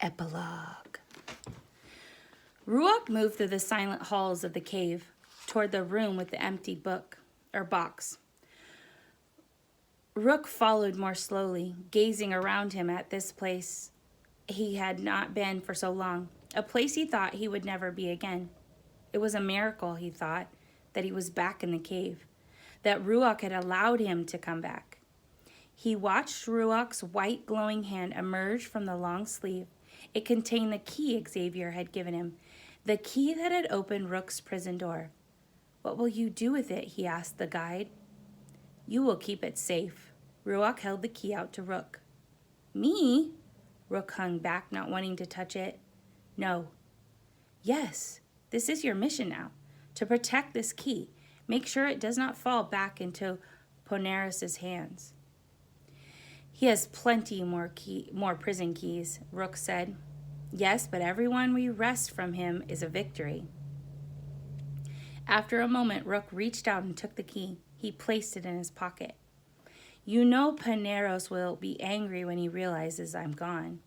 Epilogue. Ruach moved through the silent halls of the cave toward the room with the empty box. Rook followed more slowly, gazing around him at this place he had not been for so long, a place he thought he would never be again. It was a miracle, he thought, that he was back in the cave, that Ruach had allowed him to come back. He watched Ruach's white glowing hand emerge from the long sleeve. It contained the key Xavier had given him, the key that had opened Rook's prison door. "What will you do with it?" he asked the guide. "You will keep it safe." Ruach held the key out to Rook. "Me?" Rook hung back, not wanting to touch it. "No." "Yes, this is your mission now, to protect this key. Make sure it does not fall back into Poneros's hands." "He has plenty more prison keys," Rook said. "Yes, but every one we wrest from him is a victory." After a moment, Rook reached out and took the key. He placed it in his pocket. "You know Poneros will be angry when he realizes I'm gone,"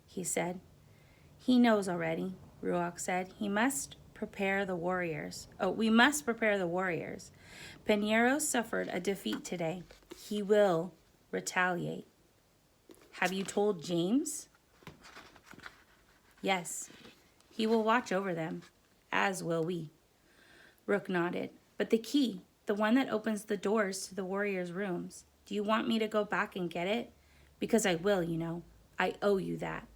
he said. "He knows already," Ruach said. We must prepare the warriors. Poneros suffered a defeat today. He will retaliate. "Have you told James?" "Yes. He will watch over them, as will we." Rook nodded. "But the key, the one that opens the doors to the warriors' rooms, do you want me to go back and get it? Because I will, you know. I owe you that."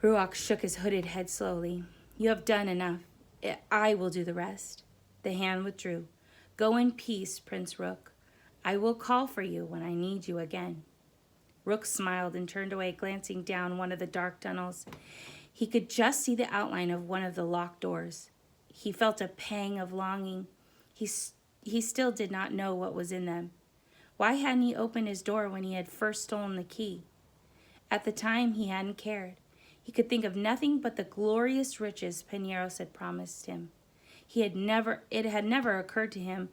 Ruach shook his hooded head slowly. "You have done enough. I will do the rest." The hand withdrew. "Go in peace, Prince Rook. I will call for you when I need you again." Rook smiled and turned away, glancing down one of the dark tunnels. He could just see the outline of one of the locked doors. He felt a pang of longing. He still did not know what was in them. Why hadn't he opened his door when he had first stolen the key? At the time, he hadn't cared. He could think of nothing but the glorious riches Poneros had promised him. It had never occurred to him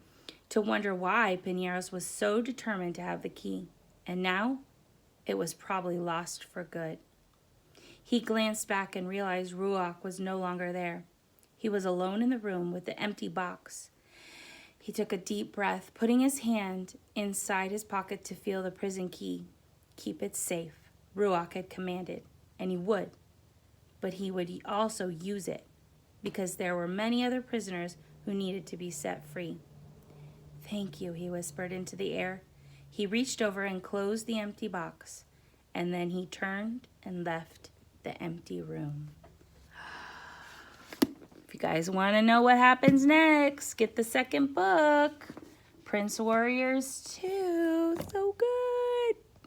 to wonder why Poneros was so determined to have the key. And now, it was probably lost for good. He glanced back and realized Ruach was no longer there. He was alone in the room with the empty box. He took a deep breath, putting his hand inside his pocket to feel the prison key. "Keep it safe," Ruach had commanded, and he would. But he would also use it, because there were many other prisoners who needed to be set free. "Thank you," he whispered into the air. He reached over and closed the empty box, and then he turned and left the empty room. If you guys want to know what happens next, get the second book, Prince Warriors 2. So good.